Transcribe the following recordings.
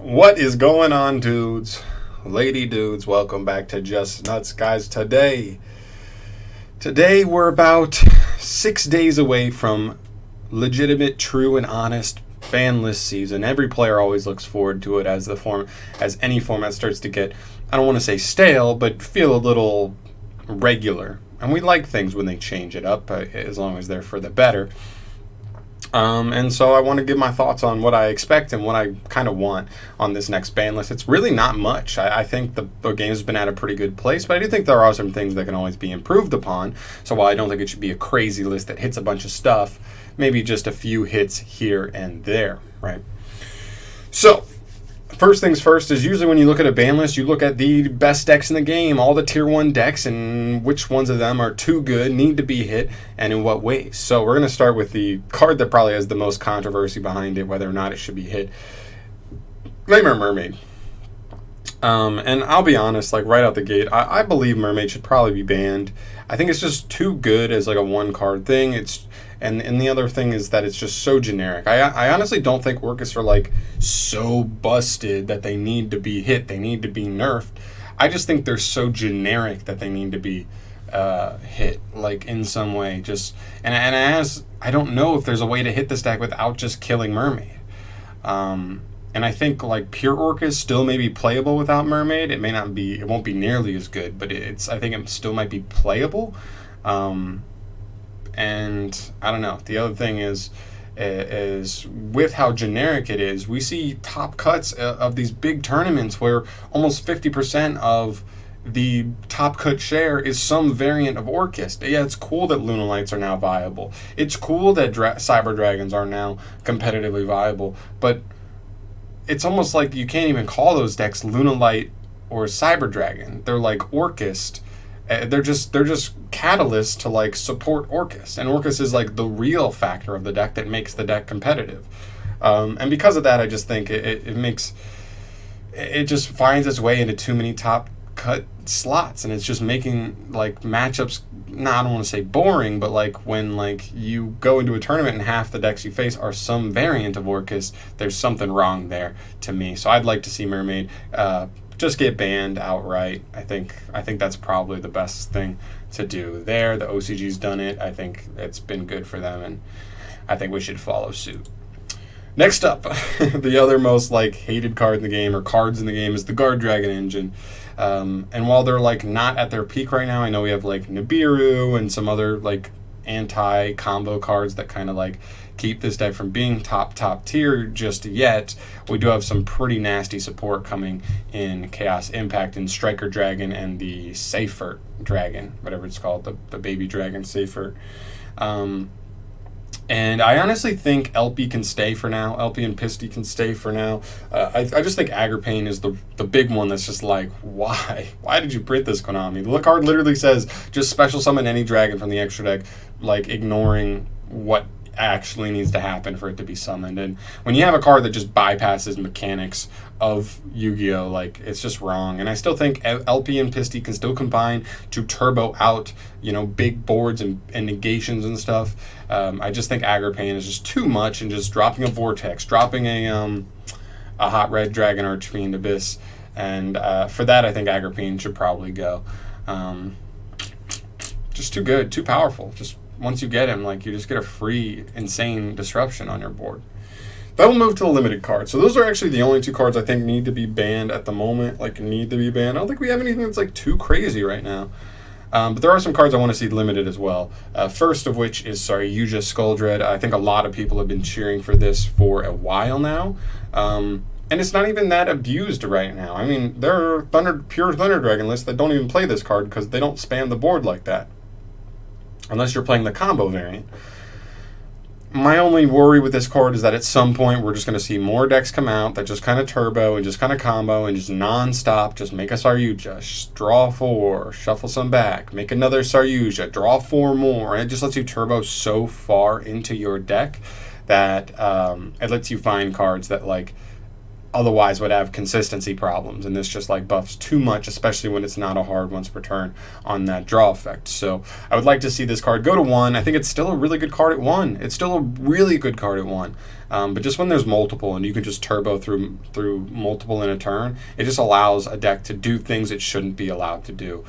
What is going on, dudes? Lady dudes, welcome back to Just Nuts, guys. Today we're about 6 days away from legitimate, true, and honest Banlist season. Every player always looks forward to it as any format starts to get, I don't want to say stale, but feel a little regular. And we like things when they change it up, as long as they're for the better. And so I want to give my thoughts on what I expect and what I kind of want on this next ban list. It's really not much. I think the game's been at a pretty good place, but I do think there are some things that can always be improved upon. So while I don't think it should be a crazy list that hits a bunch of stuff, maybe just a few hits here and there, right? So first things first is usually when you look at a ban list, you look at the best decks in the game, all the tier 1 decks, and which ones of them are too good, need to be hit, and in what ways. So we're going to start with the card that probably has the most controversy behind it, whether or not it should be hit. Nightmare Mermaid. And I'll be honest, like right out the gate, I believe Mermaid should probably be banned. I think it's just too good as like a one card thing. And the other thing is that it's just so generic. I honestly don't think orcust are like so busted that they need to be hit. They need to be nerfed. I just think they're so generic that they need to be hit, like in some way. I don't know if there's a way to hit this deck without just killing Mermaid. And I think like pure orcust still may be playable without Mermaid. It won't be nearly as good, but I think it still might be playable. And I don't know. The other thing is with how generic it is, we see top cuts of these big tournaments where almost 50% of the top cut share is some variant of orcust. Yeah, it's cool that Lunalights are now viable. It's cool that Cyber Dragons are now competitively viable, but it's almost like you can't even call those decks Lunalight or Cyber Dragon. They're like orcust. They're just catalysts to like support orcust, and orcust is like the real factor of the deck that makes the deck competitive. And because of that, I just think it just finds its way into too many top cut slots, and it's just making like matchups. I don't want to say boring, but like when like you go into a tournament and half the decks you face are some variant of orcust, there's something wrong there to me. So I'd like to see Mermaid just get banned outright. I think that's probably the best thing to do there. The OCG's done it. I think it's been good for them, and I think we should follow suit. Next up, the other most like hated card in the game, or cards in the game, is the Guard Dragon engine. And while they're like not at their peak right now, I know we have like Nibiru and some other like anti-combo cards that kind of like keep this deck from being top tier just yet. We do have some pretty nasty support coming in Chaos Impact and Striker Dragon and the Seifert Dragon, whatever it's called, the baby dragon Seifert. And I honestly think LP can stay for now. LP and Pisty can stay for now. I just think Agripane is the big one that's just like, why? Why did you print this, Konami? The card literally says, just special summon any dragon from the extra deck, like ignoring what actually needs to happen for it to be summoned. And when you have a card that just bypasses mechanics of Yu-Gi-Oh, like it's just wrong. And I still think LP and Pisty can still combine to turbo out, big boards and negations and stuff. I just think Agripane is just too much, and just dropping a Vortex, dropping a hot red Dragon Archfiend Abyss, and for that I think Agripane should probably go. Just too good, too powerful. Just once you get him, like you just get a free insane disruption on your board. Then we'll move to the limited cards. So those are actually the only two cards I think need to be banned at the moment. Like need to be banned. I don't think we have anything that's like too crazy right now. But there are some cards I want to see limited as well. First of which is Saryuja Skuldred. I think a lot of people have been cheering for this for a while now. And it's not even that abused right now. I mean, there are pure Thunder Dragon lists that don't even play this card because they don't spam the board like that. Unless you're playing the combo variant. My only worry with this card is that at some point we're just going to see more decks come out that just kind of turbo and just kind of combo and just non-stop. Just make a Saryuja, draw 4, shuffle some back, make another Saryuja, draw 4 more. And it just lets you turbo so far into your deck that it lets you find cards that like otherwise would have consistency problems, and this just like buffs too much, especially when it's not a hard once per turn on that draw effect. So I would like to see this card go to 1. I think it's still a really good card at 1. It's still a really good card at 1. But just when there's multiple and you can just turbo through multiple in a turn, it just allows a deck to do things it shouldn't be allowed to do,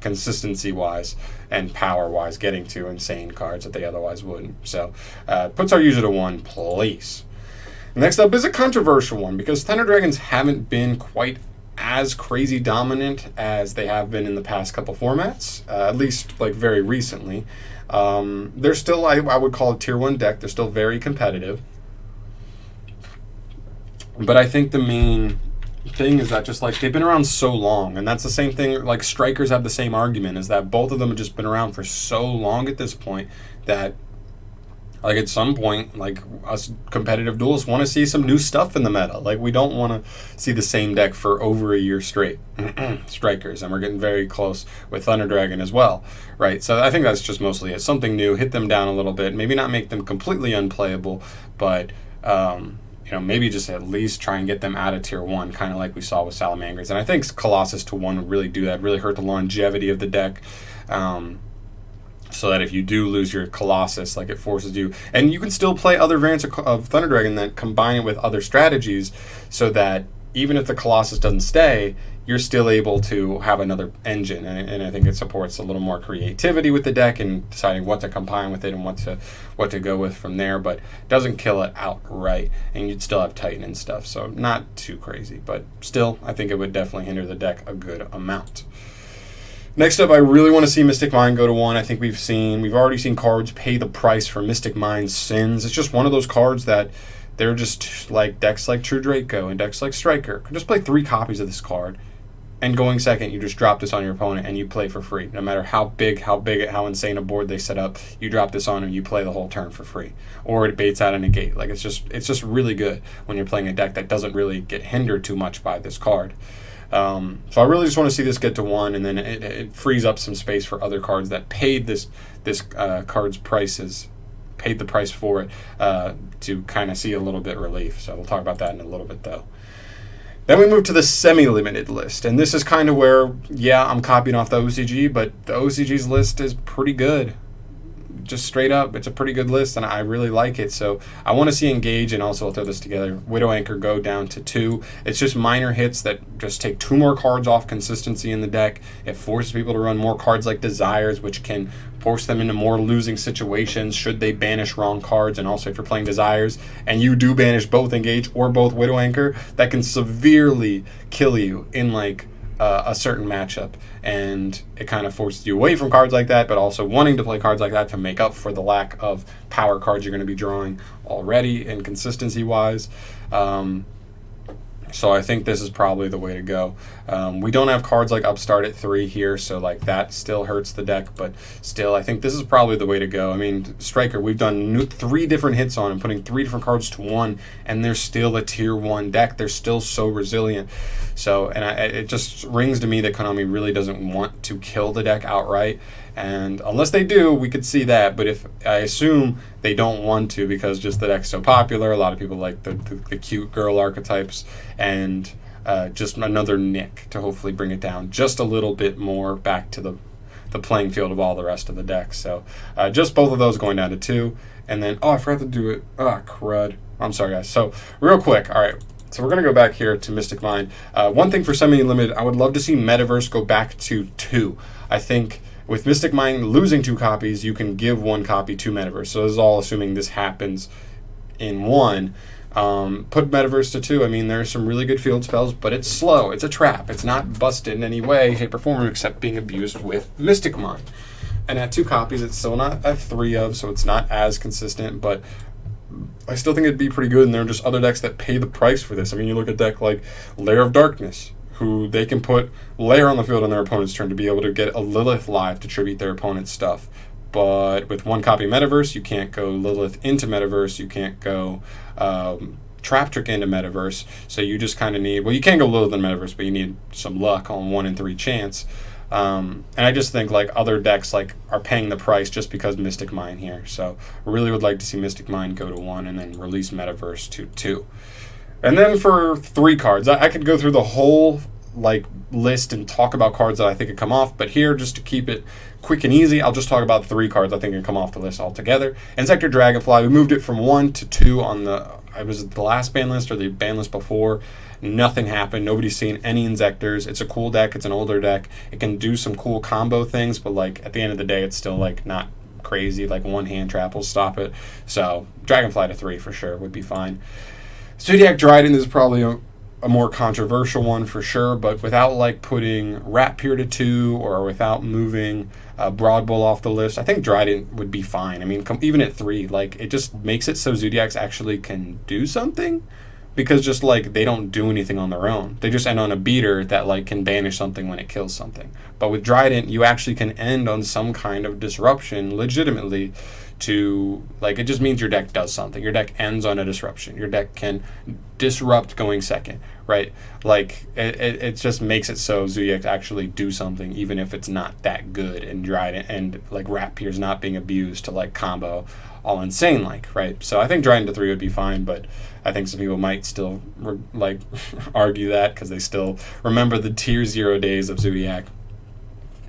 consistency wise and power wise, getting to insane cards that they otherwise wouldn't. So puts our user to 1, please. Next up is a controversial one, because Thunder Dragons haven't been quite as crazy dominant as they have been in the past couple formats, at least like very recently. They're still, I would call it tier 1 deck. They're still very competitive. But I think the main thing is that just like they've been around so long, and that's the same thing, like strikers have the same argument, is that both of them have just been around for so long at this point that like at some point, like us competitive duelists want to see some new stuff in the meta. Like we don't want to see the same deck for over a year straight. Strikers, and we're getting very close with Thunder Dragon as well, right? So I think that's just mostly it. Something new, hit them down a little bit, maybe not make them completely unplayable, but you know, maybe just at least try and get them out of tier 1, kind of like we saw with Salamangers. And I think Colossus to 1 would really do that, really hurt the longevity of the deck. So that if you do lose your Colossus, like it forces you, and you can still play other variants of Thunder Dragon that combine it with other strategies, so that even if the Colossus doesn't stay, you're still able to have another engine, and I think it supports a little more creativity with the deck and deciding what to combine with it and what to go with from there, but doesn't kill it outright, and you'd still have Titan and stuff, so not too crazy, but still, I think it would definitely hinder the deck a good amount. Next up, I really want to see Mystic Mind go to 1. I think we've already seen cards pay the price for Mystic Mind's sins. It's just one of those cards that they're just like decks like True Draco and decks like Striker. Just play 3 copies of this card, and going second, you just drop this on your opponent and you play for free. No matter how insane a board they set up, you drop this on and you play the whole turn for free. Or it baits out a negate. Like it's just really good when you're playing a deck that doesn't really get hindered too much by this card. So I really just want to see this get to 1, and then it frees up some space for other cards that paid this card's prices, paid the price for it, to kind of see a little bit relief. So we'll talk about that in a little bit, though. Then we move to the semi-limited list, and this is kind of where, yeah, I'm copying off the OCG, but the OCG's list is pretty good. Just straight up, it's a pretty good list, and I really like it. So I want to see Engage, and also I'll throw this together, Widow Anchor go down to 2. It's just minor hits that just take 2 more cards off consistency in the deck. It forces people to run more cards like Desires, which can force them into more losing situations should they banish wrong cards. And also if you're playing Desires and you do banish both Engage or both Widow Anchor, that can severely kill you in like a certain matchup, and it kind of forces you away from cards like that, but also wanting to play cards like that to make up for the lack of power cards you're going to be drawing already and consistency wise. So I think this is probably the way to go. We don't have cards like Upstart at 3 here, so like that still hurts the deck, but still I think this is probably the way to go. I mean, Striker, we've done 3 different hits on him, putting 3 different cards to 1, and they're still a tier 1 deck. They're still so resilient. So, and it just rings to me that Konami really doesn't want to kill the deck outright. And unless they do, we could see that. But if I assume they don't want to, because just the deck's so popular, a lot of people like the cute girl archetypes, and just another nick to hopefully bring it down just a little bit more back to the playing field of all the rest of the decks. So just both of those going down to 2. And then, I forgot to do it. Crud. I'm sorry, guys. So real quick, all right. So we're going to go back here to Mystic Mind. One thing for semi-limited, I would love to see Metaverse go back to 2. I think with Mystic Mind losing 2 copies, you can give 1 copy to Metaverse. So this is all assuming this happens in 1. Put Metaverse to 2. I mean, there's some really good field spells, but it's slow. It's a trap. It's not busted in any way, shape, or form, except being abused with Mystic Mind. And at 2 copies, it's still not at 3 of, so it's not as consistent, but I still think it'd be pretty good, and there are just other decks that pay the price for this. I mean, you look at a deck like Lair of Darkness, who they can put Lair on the field on their opponent's turn to be able to get a Lilith live to tribute their opponent's stuff. But with 1 copy Metaverse, you can't go Lilith into Metaverse, you can't go Trap Trick into Metaverse, so you just kind of need, well, you can go Lilith in Metaverse, but you need some luck on 1 in 3 chance. And I just think like other decks like are paying the price just because Mystic Mind here. So I really would like to see Mystic Mind go to 1 and then release Metaverse to 2. And then for 3 cards, I could go through the whole like list and talk about cards that I think could come off, but here, just to keep it quick and easy, I'll just talk about 3 cards I think can come off the list altogether. Insector Dragonfly, we moved it from 1 to 2 on it was the last ban list or the ban list before. Nothing happened. Nobody's seen any Insectors. It's a cool deck. It's an older deck. It can do some cool combo things, but like at the end of the day, it's still like not crazy. Like one hand trap will stop it. So Dragonfly to 3 for sure would be fine. Zodiac Dryden is probably a more controversial one for sure, but without like putting Rat Pier to 2 or without moving Broad Bull off the list, I think Dryden would be fine. I mean, even at 3, like it just makes it so Zodiacs actually can do something, because just like they don't do anything on their own. They just end on a beater that like can banish something when it kills something. But with Dryden, you actually can end on some kind of disruption legitimately to, like, it just means your deck does something. Your deck ends on a disruption. Your deck can disrupt going second, right? Like it just makes it so Zodiacs actually do something, even if it's not that good. And Dryden and like Rat Pier's not being abused to like combo all insane like, right? So I think Dryden to 3 would be fine, but I think some people might still like argue that because they still remember the tier 0 days of Zodiac.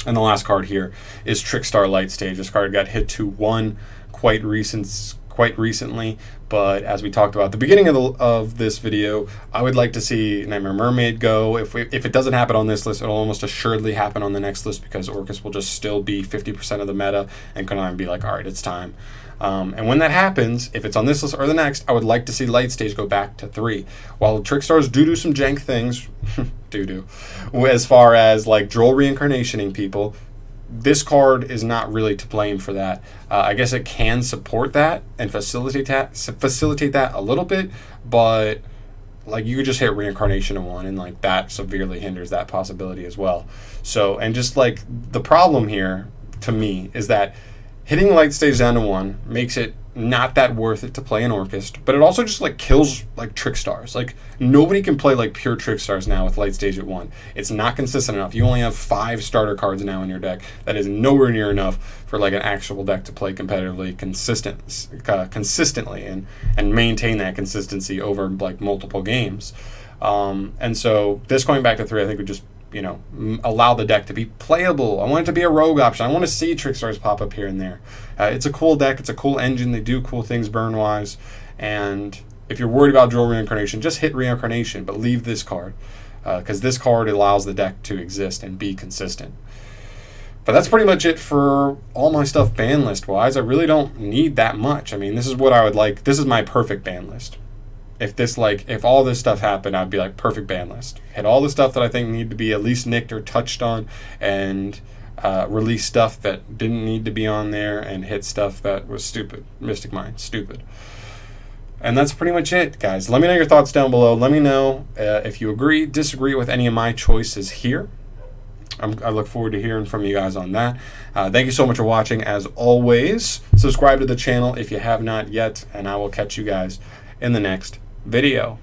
And the last card here is Trickstar Light Stage. This card got hit to 1 quite recently, but as we talked about at the beginning of this video, I would like to see Nightmare Mermaid go. If it doesn't happen on this list, it'll almost assuredly happen on the next list, because Orcust will just still be 50% of the meta, and Konami be like, all right, it's time. And when that happens, if it's on this list or the next, I would like to see Light Stage go back to 3. While Trickstars do some jank things, as far as like Droll reincarnationing people, this card is not really to blame for that. I guess it can support that and facilitate that a little bit, but like you could just hit reincarnation in 1, and like that severely hinders that possibility as well. So, and just like the problem here to me is that hitting Light Stage down to 1 makes it not that worth it to play an Orcust, but it also just like kills like Trickstars. Like nobody can play like pure Trickstars now with Light Stage at 1. It's not consistent enough. You only have 5 starter cards now in your deck. That is nowhere near enough for like an actual deck to play competitively consistently and maintain that consistency over like multiple games. And so this going back to 3, I think would just, you know, allow the deck to be playable. I want it to be a rogue option. I want to see Trickstars pop up here and there. It's a cool deck. It's a cool engine. They do cool things burn-wise. And if you're worried about Droll Reincarnation, just hit Reincarnation, but leave this card, because this card allows the deck to exist and be consistent. But that's pretty much it for all my stuff ban list-wise. I really don't need that much. I mean, this is what I would like. This is my perfect ban list. If all this stuff happened, I'd be like, perfect ban list. Hit all the stuff that I think need to be at least nicked or touched on, and release stuff that didn't need to be on there, and hit stuff that was stupid. Mystic Mind, stupid. And that's pretty much it, guys. Let me know your thoughts down below. Let me know if you agree, disagree with any of my choices here. I look forward to hearing from you guys on that. Thank you so much for watching. As always, subscribe to the channel if you have not yet, and I will catch you guys in the next video.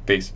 Peace.